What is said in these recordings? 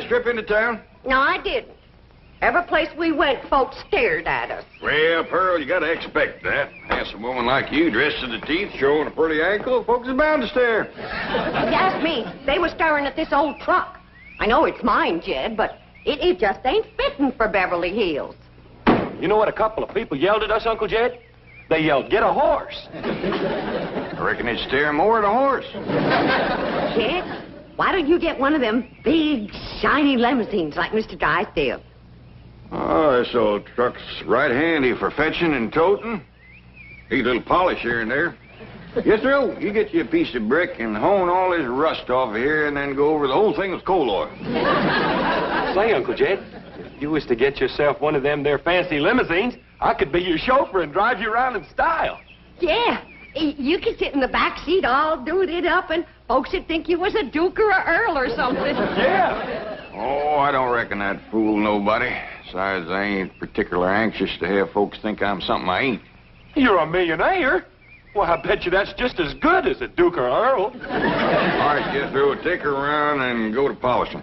Trip into town? No, I didn't. Every place we went, folks stared at us. Well, Pearl, you gotta expect that. Handsome woman like you, dressed to the teeth, showing a pretty ankle, folks is bound to stare. If you ask me, they were staring at this old truck. I know it's mine, Jed, but it just ain't fitting for Beverly Hills. You know what a couple of people yelled at us, Uncle Jed? They yelled, "Get a horse." I reckon they'd stare more at a horse. Jed, why don't you get one of them big, shiny limousines like Mr. Drysdale? Oh, this old truck's right handy for fetching and toting. Need a little polish here and there. Jethro, you get you a piece of brick and hone all this rust off of here and then go over the whole thing with coal oil. Say, Uncle Jed, if you was to get yourself one of them there fancy limousines, I could be your chauffeur and drive you around in style. Yeah, you could sit in the back seat all doing it up and folks would think you was a duke or a earl or something. Yeah. Oh, I don't reckon I'd fool nobody. Besides, I ain't particular anxious to have folks think I'm something I ain't. You're a millionaire. Well, I bet you that's just as good as a duke or earl. All right, Jethro, take her around and go to polishing.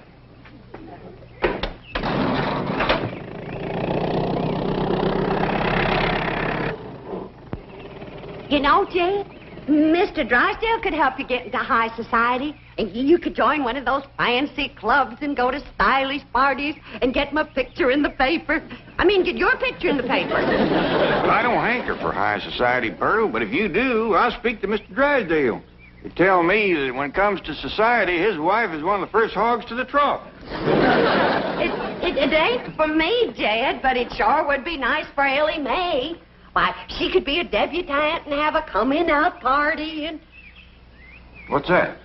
You know, Jed, Mr. Drysdale could help you get into high society, and you could join one of those fancy clubs and go to stylish parties and get my picture in the paper. I mean, get your picture in the paper. I don't hanker for high society, Pearl, but if you do, I'll speak to Mr. Drysdale. You tell me that when it comes to society, his wife is one of the first hogs to the trough. It ain't for me, Jed, but it sure would be nice for Elly May. Why, she could be a debutante and have a coming-out party and... What's that?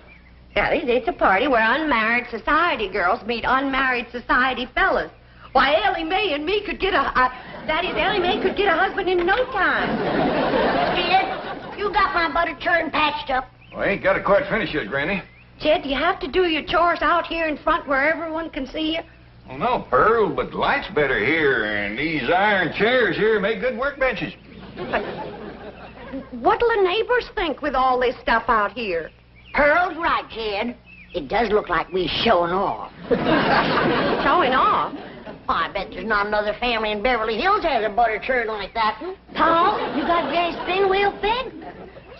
Yeah, it's a party where unmarried society girls meet unmarried society fellas. Why, Elly May and me could get Elly May could get a husband in no time. Jed, you got my butter churn patched up? Well, I ain't got it quite finished yet, Granny. Jed, do you have to do your chores out here in front where everyone can see you? Well, no, Pearl, but the light's better here, and these iron chairs here make good workbenches. What'll the neighbors think with all this stuff out here? Pearl's right, Jed. It does look like we're showing off. Showing off? Oh, I bet there's not another family in Beverly Hills has a butter churn like that one. Paul, you got Granny's spin wheel fit?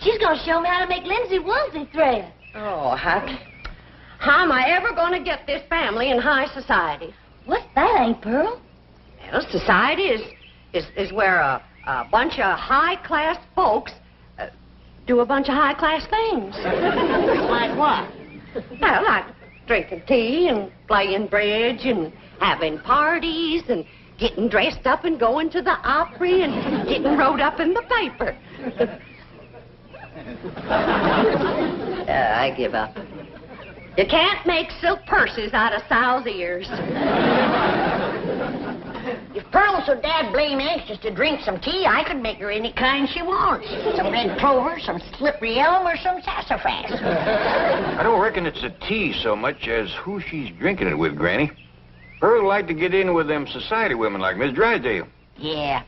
She's going to show me how to make Lindsay woolsey thread. Oh, how am I ever going to get this family in high society? What's that, Aunt Pearl? Well, society is where a bunch of high-class folks do a bunch of high-class things. Like what? Well, like drinking tea and playing bridge and having parties and getting dressed up and going to the Opry and getting wrote up in the paper. I give up. You can't make silk purses out of sow's ears. If Pearl's so dad blame anxious to drink some tea, I could make her any kind she wants. Some red clover, some slippery elm, or some sassafras. I don't reckon it's the tea so much as who she's drinking it with, Granny. Pearl would like to get in with them society women like Miss Drysdale. Yeah.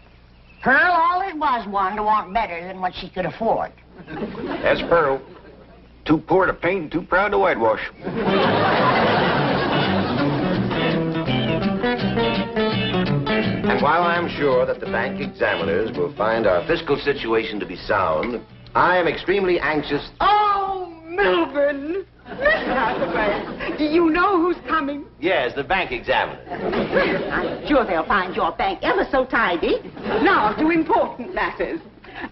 Pearl always was one to want better than what she could afford. That's Pearl. Too poor to paint and too proud to whitewash. And while I'm sure that the bank examiners will find our fiscal situation to be sound, I am extremely anxious... Oh, Milburn! Miss Hathaway, do you know who's coming? Yes, the bank examiners. I'm sure they'll find your bank ever so tidy. Now, to important matters.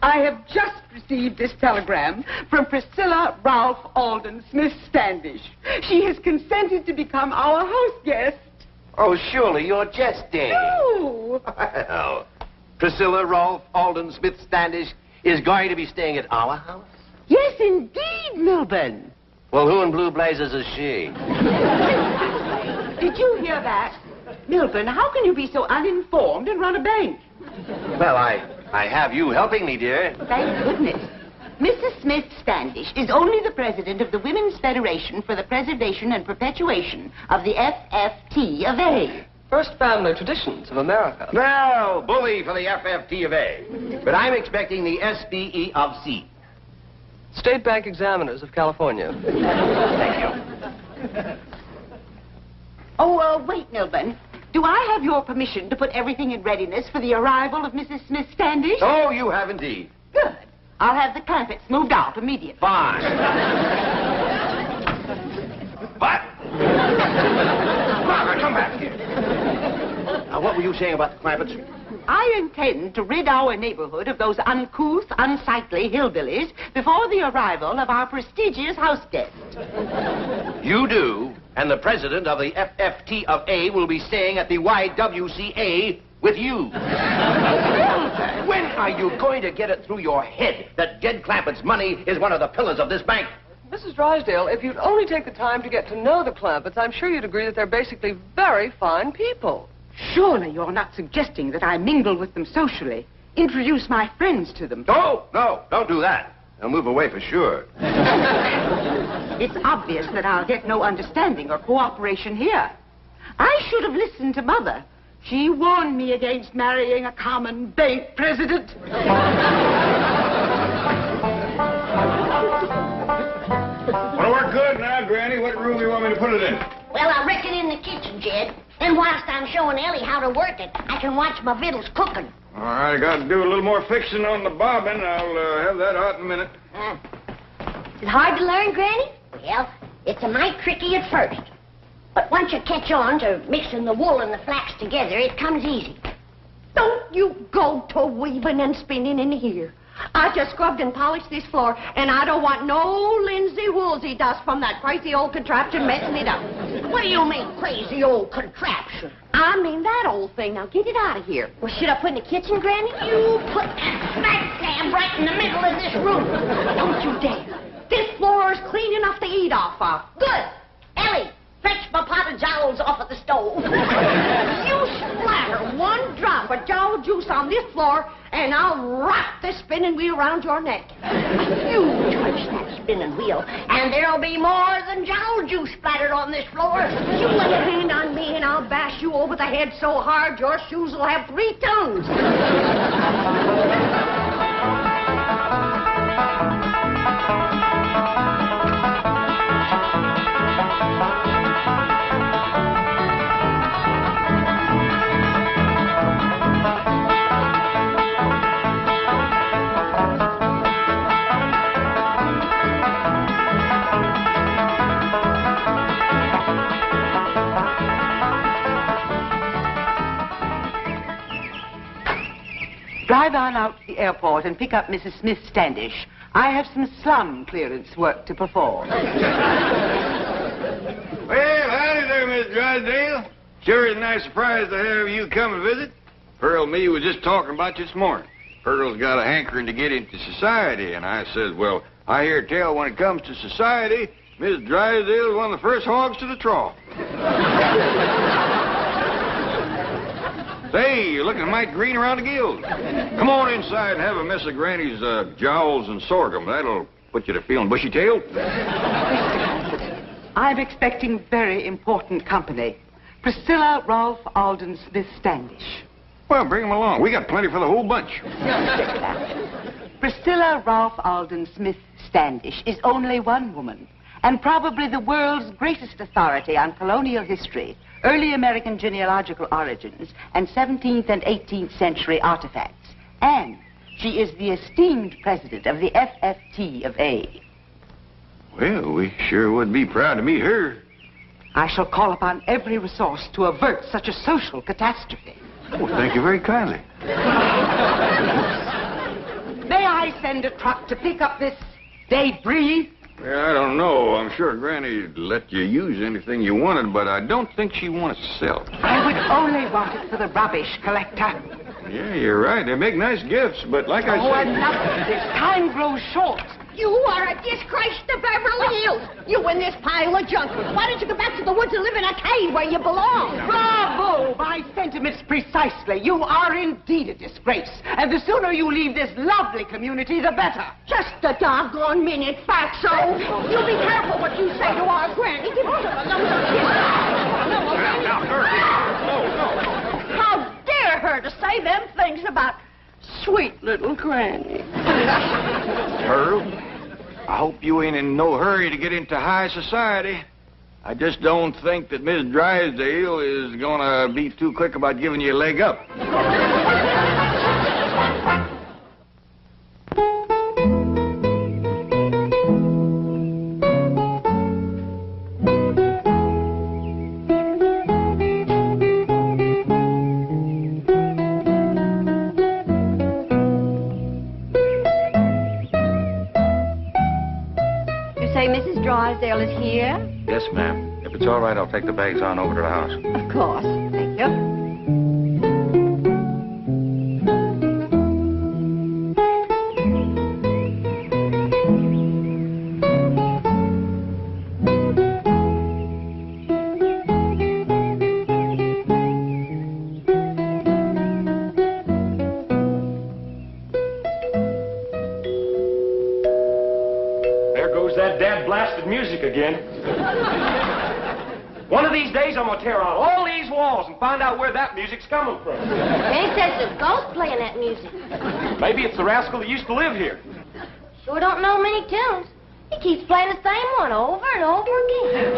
I have just received this telegram from Priscilla Ralph Alden Smith Standish. She has consented to become our house guest. Oh, surely you're jesting. No. Well, Priscilla Ralph Alden Smith Standish is going to be staying at our house? Yes, indeed, Milburn. Well, who in blue blazes is she? Did you hear that? Milburn, how can you be so uninformed and run a bank? Well, I I have you helping me, dear. Thank goodness. Mrs. Smith Standish is only the president of the Women's Federation for the Preservation and Perpetuation of the FFT of A. First family traditions of America. Well, bully for the FFT of A. But I'm expecting the SBE of C. State Bank Examiners of California. Thank you. Oh, wait, Milburn. Do I have your permission to put everything in readiness for the arrival of Mrs. Smith Standish? Oh, you have indeed. Good. I'll have the Clampetts moved out immediately. Fine. What? Margaret, come back here. Now, what were you saying about the Clampetts? I intend to rid our neighborhood of those uncouth, unsightly hillbillies before the arrival of our prestigious house guest. You do, and the president of the FFT of A will be staying at the YWCA with you. When are you going to get it through your head that Jed Clampett's money is one of the pillars of this bank? Mrs. Drysdale, if you'd only take the time to get to know the Clampetts, I'm sure you'd agree that they're basically very fine people. Surely you're not suggesting that I mingle with them socially, introduce my friends to them. No, don't do that. They'll move away for sure. It's obvious that I'll get no understanding or cooperation here. I should have listened to Mother. She warned me against marrying a common bank president. Well, we're good now, Granny. What room do you want me to put it in? Well, I reckon in the kitchen, Jed. And whilst I'm showing Elly how to work it, I can watch my victuals cooking. All right, I got to do a little more fixing on the bobbin. I'll have that out in a minute. Is it hard to learn, Granny? Well, it's a mite tricky at first. But once you catch on to mixing the wool and the flax together, it comes easy. Don't you go to weaving and spinning in here. I just scrubbed and polished this floor, and I don't want no linsey-woolsey dust from that crazy old contraption messing it up. What do you mean, crazy old contraption? I mean that old thing. Now get it out of here. Well, should I put in the kitchen, Granny? You put that smack dab right in the middle of this room. Don't you dare. This floor is clean enough to eat off of. Good. Elly, fetch my pot of jowls off of the stove. You splatter one drop of jowl juice on this floor, and I'll rock this spinning wheel around your neck. You touch that spinning wheel, and there'll be more than jowl juice splattered on this floor. You lay a hand on me, and I'll bash you over the head so hard your shoes will have 3 tongues. Drive on out to the airport and pick up Mrs. Smith Standish. I have some slum clearance work to perform. Well, howdy there, Miss Drysdale. Sure is a nice surprise to have you come and visit. Pearl and me was just talking about you this morning. Pearl's got a hankering to get into society, and I says, well, I hear tell when it comes to society, Miss Drysdale is one of the first hogs to the trough. Say, you're looking mighty green around the gills. Come on inside and have a mess of Granny's jowls and sorghum. That'll put you to feeling bushy-tailed. I'm expecting very important company. Priscilla Rolfe Alden Smith Standish. Well, bring them along. We got plenty for the whole bunch. Priscilla Rolfe Alden Smith Standish is only one woman, and probably the world's greatest authority on colonial history, early American genealogical origins, and 17th and 18th century artifacts. And she is the esteemed president of the FFT of A. Well, we sure would be proud to meet her. I shall call upon every resource to avert such a social catastrophe. Well, thank you very kindly. May I send a truck to pick up this debris? Well, I don't know. I'm sure Granny'd let you use anything you wanted, but I don't think she wants to sell it. I would only want it for the rubbish collector. Yeah, you're right. They make nice gifts, but like I Oh, said... enough of this. Time grows short. You are a disgrace to Beverly Hills. You in this pile of junk. Why don't you go back to the woods and live in a cave where you belong? Bravo! My sentiments precisely. You are indeed a disgrace. And the sooner you leave this lovely community, the better. Just a doggone minute, fatso. You be careful what you say to our granny. Give us some of those kisses. Now, no. How dare her to say them things about sweet little granny? Pearl, I hope you ain't in no hurry to get into high society. I just don't think that Miss Drysdale is gonna be too quick about giving you a leg up. Mrs. Drysdale is here? Yes, ma'am. If it's all right, I'll take the bags on over to the house. Of course. Thank you. Music again. One of these days, I'm going to tear out all these walls and find out where that music's coming from. They says there's ghosts playing that music. Maybe it's the rascal that used to live here. Sure don't know many tunes. He keeps playing the same one over and over again.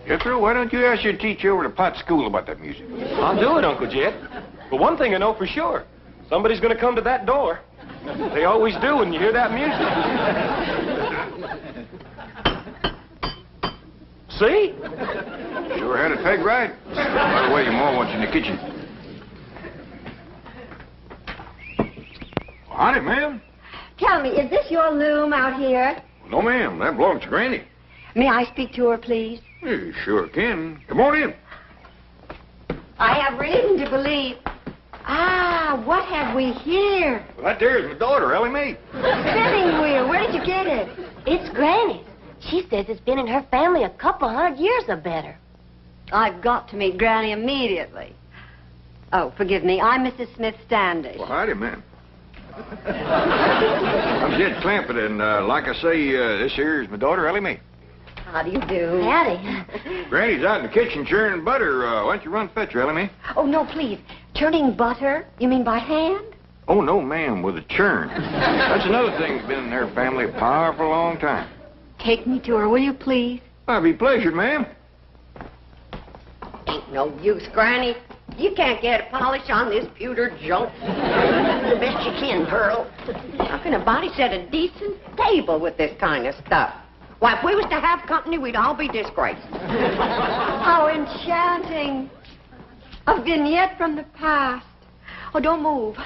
Jethro, why don't you ask your teacher over to Pot School about that music? I'll do it, Uncle Jed. But one thing I know for sure. Somebody's going to come to that door. They always do when you hear that music. See? Sure had it pegged right. By the way, your mom wants you in the kitchen. Well, howdy, ma'am. Tell me, is this your loom out here? No, ma'am. That belongs to Granny. May I speak to her, please? You sure can. Come on in. I have reason to believe... Ah, what have we here? Well, that there's my daughter, Elly Mae. Spinning wheel. Where did you get it? It's Granny's. She says it's been in her family a couple 100 years or better. I've got to meet Granny immediately. Oh, forgive me. I'm Mrs. Smith Standish. Well, howdy, ma'am. I'm Jed Clampett, and like I say, this here is my daughter, Elly Mae. How do you do? Howdy. Granny's out in the kitchen churning butter. Why don't you run fetch her, Elly Mae? Oh, no, please. Churning butter? You mean by hand? Oh, no, ma'am, with a churn. That's another thing that's been in their family a powerful long time. Take me to her, will you, please? I'd be pleasured, ma'am. Ain't no use, Granny. You can't get a polish on this pewter junk. The best you can, Pearl. How can a body set a decent table with this kind of stuff? Why, if we was to have company, we'd all be disgraced. How enchanting. A vignette from the past. Oh, don't move.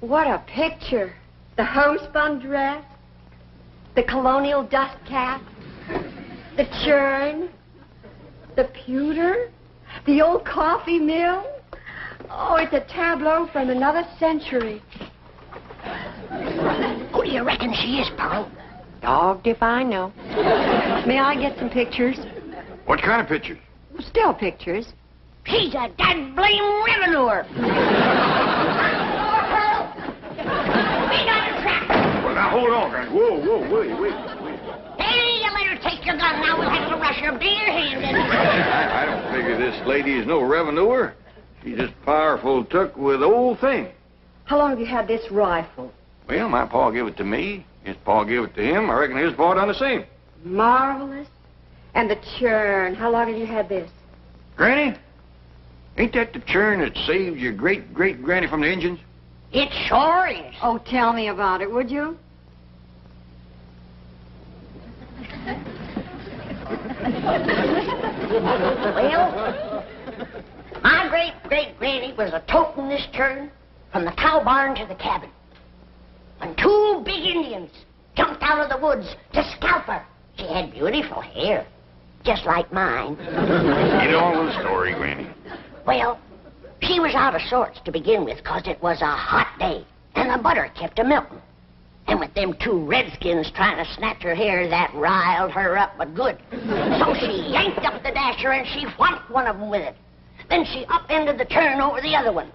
What a picture. The homespun dress, the colonial dust cap, the churn, the pewter, the old coffee mill. Oh, it's a tableau from another century. Who do you reckon she is, Pearl? Dogged if I know. May I get some pictures? What kind of pictures? Still pictures. She's a dad-blame revenuer. We got her trapped. Well, now, hold on, Granny. Whoa, wait. Hey, you let her take your gun. Now we'll have to rush her bare-handed. I don't figure this lady is no revenuer. She's just powerful took with the old thing. How long have you had this rifle? Well, my pa gave it to me. His pa gave it to him. I reckon his pa done the same. Marvelous. And the churn. How long have you had this? Granny, ain't that the churn that saved your great-great-granny from the Indians? It sure is. Oh, tell me about it, would you? Well, my great-great-granny was a toting this churn from the cow barn to the cabin. When two big Indians jumped out of the woods to scalp her. She had beautiful hair, just like mine. Get on with the story, Granny. Well, She was out of sorts to begin with, 'cause it was a hot day, and the butter kept a-melting. And with them two redskins trying to snatch her hair, that riled her up but good. So she yanked up the dasher and she whacked one of them with it. Then she upended the turn over the other one.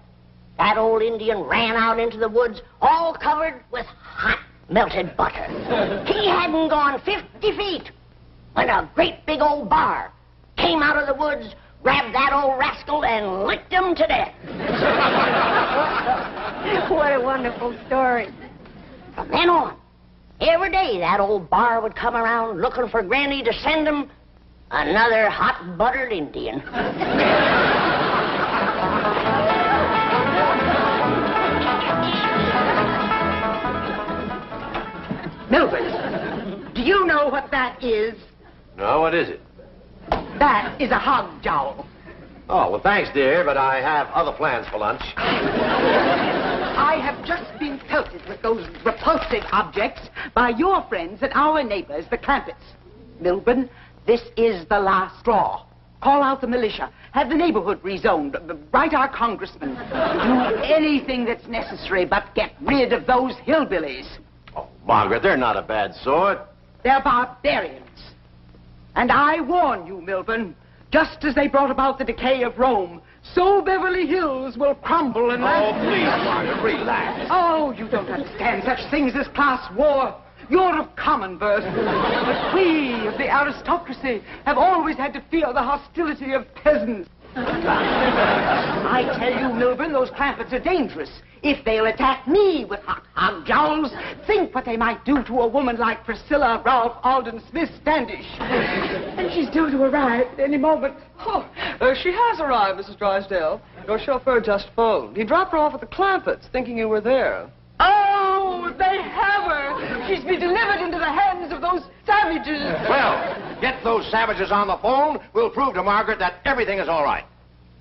That old Indian ran out into the woods, all covered with hot melted butter. He hadn't gone 50 feet when a great big old bar came out of the woods, grabbed that old rascal, and licked him to death. What a wonderful story. From then on, every day that old bar would come around looking for Granny to send him another hot-buttered Indian. Milburn, do you know what that is? No, what is it? That is a hog jowl. Oh, well, thanks, dear, but I have other plans for lunch. I have just been pelted with those repulsive objects by your friends and our neighbors, the Clampetts. Milburn, this is the last straw. Call out the militia. Have the neighborhood rezoned. Write our congressman. Do anything that's necessary, but get rid of those hillbillies. Oh, Margaret, they're not a bad sort. They're barbarians. And I warn you, Milburn, just as they brought about the decay of Rome, so Beverly Hills will crumble and... Oh, please, Margaret, relax. Oh, you don't understand such things as class war. You're of common birth. But we of the aristocracy have always had to fear the hostility of peasants. I tell you, Milburn, those Clampetts are dangerous. If they'll attack me with hog jowls, think what they might do to a woman like Priscilla Ralph Alden Smith Standish. And she's due to arrive at any moment. Oh, she has arrived, Mrs. Drysdale. Your chauffeur just phoned. He dropped her off at the Clampetts, thinking you were there. Oh, they have her. She's been delivered into the hands of those savages. Well, get those savages on the phone. We'll prove to Margaret that everything is all right.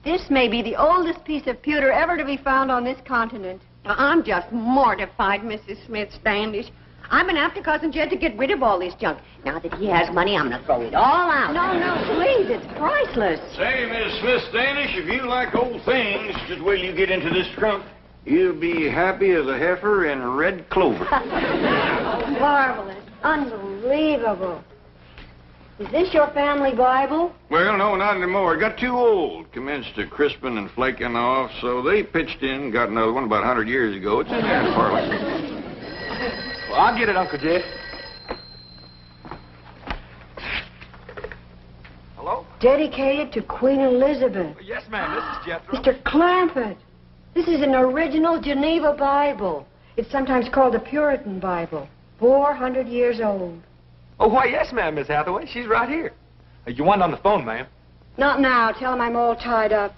This may be the oldest piece of pewter ever to be found on this continent. Now, I'm just mortified, Mrs. Smith Standish. I'm going to have to Cousin Jed to get rid of all this junk. Now that he has money, I'm going to throw it all out. No, please, it's priceless. Say, Miss Smith Standish, if you like old things, just wait till you get into this trunk. You'll be happy as a heifer in red clover. Marvelous. Unbelievable. Is this your family Bible? Well, no, not anymore. It got too old. Commenced to crisping and flaking off, so they pitched in and got another one about 100 years ago. It's in there in the parlor. Well, I'll get it, Uncle Jed. Hello? Dedicated to Queen Elizabeth. Yes, ma'am. This is Jethro. Mr. Clampett, this is an original Geneva Bible. It's sometimes called the Puritan Bible. 400 years old. Oh, why, yes, ma'am, Miss Hathaway. She's right here. You want on the phone, ma'am? Not now. Tell him I'm all tied up.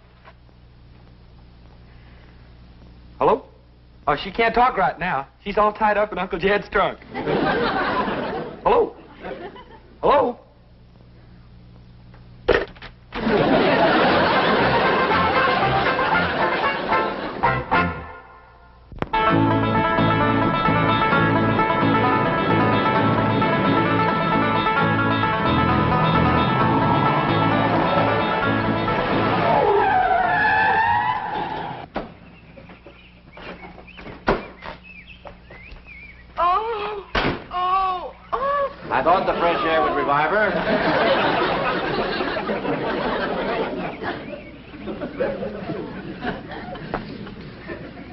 Hello? Oh, she can't talk right now. She's all tied up in Uncle Jed's trunk. Hello? Hello? I thought the fresh air would revive her.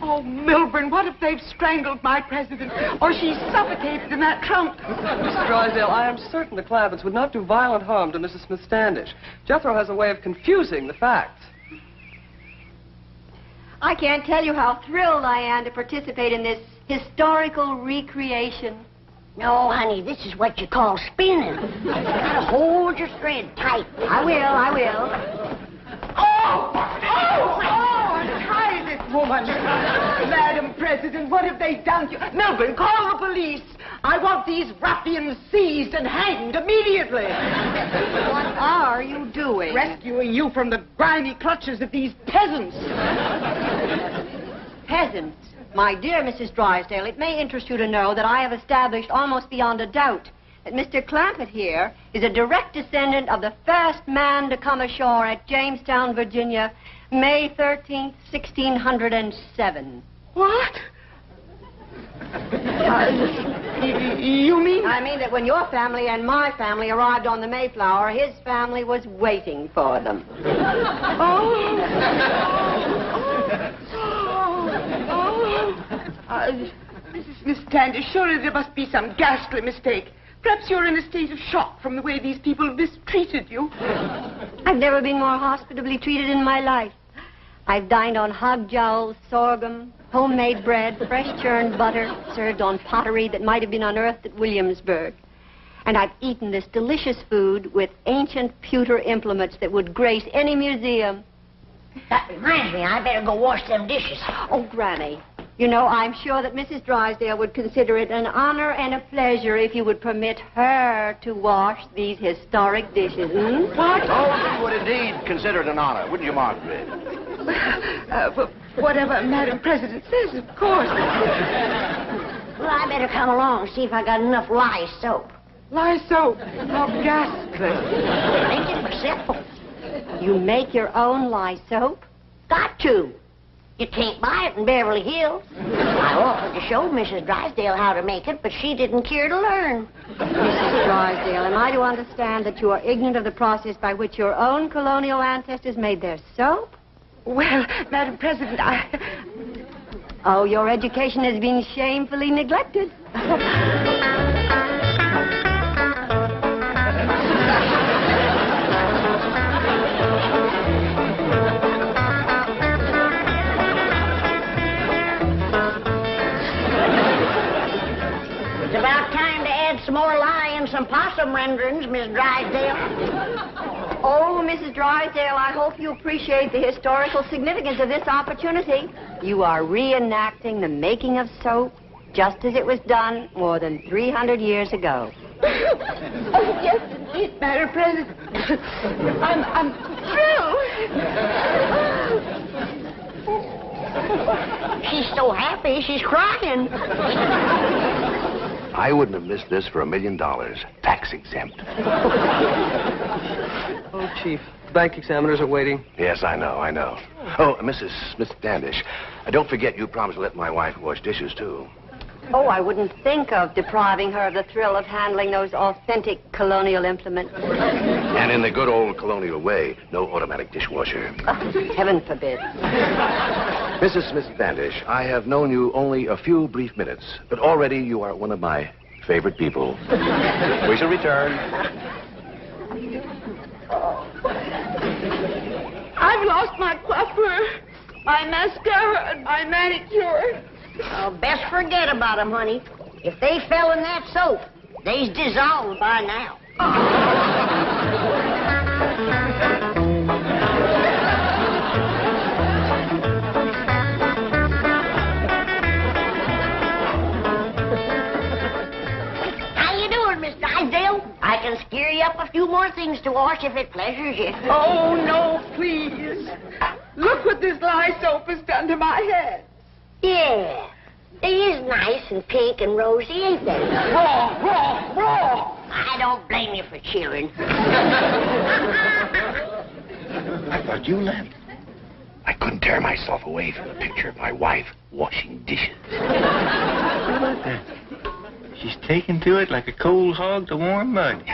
Oh, Milburn, what if they've strangled my president? Or she's suffocated in that trunk? Mrs. Drysdale, I am certain the Clampetts would not do violent harm to Mrs. Smith Standish. Jethro has a way of confusing the facts. I can't tell you how thrilled I am to participate in this historical recreation. No, honey, this is what you call spinning. You gotta hold your thread tight. I will. Untie this woman. Madam President, what have they done to you? Milburn, call the police. I want these ruffians seized and hanged immediately. What are you doing? Rescuing you from the grimy clutches of these peasants. Peasants? My dear Mrs. Drysdale, it may interest you to know that I have established almost beyond a doubt that Mr. Clampett here is a direct descendant of the first man to come ashore at Jamestown, Virginia, May 13th, 1607. What? You mean? I mean that when your family and my family arrived on the Mayflower, his family was waiting for them. Mrs. Miss Standish, surely there must be some ghastly mistake. Perhaps you're in a state of shock from the way these people mistreated you. I've never been more hospitably treated in my life. I've dined on hog jowls, sorghum, homemade bread, fresh churned butter, served on pottery that might have been unearthed at Williamsburg. And I've eaten this delicious food with ancient pewter implements that would grace any museum. That reminds me, I better go wash them dishes. Oh, Granny, you know, I'm sure that Mrs. Drysdale would consider it an honor and a pleasure if you would permit her to wash these historic dishes. What? Oh, she would indeed consider it an honor, wouldn't you, Margaret? Whatever Madam President says, of course. Well, I better come along and see if I got enough lye soap. Lye soap. How ghastly. Make it myself. You make your own lye soap? Got to. You can't buy it in Beverly Hills. I offered to show Mrs. Drysdale how to make it, but she didn't care to learn. Mrs. Drysdale, am I to understand that you are ignorant of the process by which your own colonial ancestors made their soap? Well, Madam President, Oh, your education has been shamefully neglected. It's about time to add some more lye and some possum renderings, Miss Drysdale. Oh, Mrs. Drysdale, I hope you appreciate the historical significance of this opportunity. You are reenacting the making of soap just as it was done more than 300 years ago. Oh, yes, indeed, Madam President. I'm thrilled. She's so happy, she's crying. I wouldn't have missed this for $1 million. Tax exempt. Oh, Chief, the bank examiners are waiting. Yes, I know. Oh, Mrs. Smith Standish, don't forget you promised to let my wife wash dishes, too. Oh, I wouldn't think of depriving her of the thrill of handling those authentic colonial implements. And in the good old colonial way, no automatic dishwasher. Heaven forbid. Mrs. Smith Standish, I have known you only a few brief minutes, but already you are one of my favorite people. We shall return. I've lost my coiffure, my mascara, and my manicure. Oh, best forget about them, honey. If they fell in that soap, they's dissolved by now. How you doing, Miss Drysdale? I can scare you up a few more things to wash if it pleasures you. Oh, no, please. Look what this lye soap has done to my head. Yeah, they is nice and pink and rosy, ain't they? Raw. I don't blame you for cheering. I thought you left. I couldn't tear myself away from the picture of my wife washing dishes. She's taken to it like a cold hog to warm mud.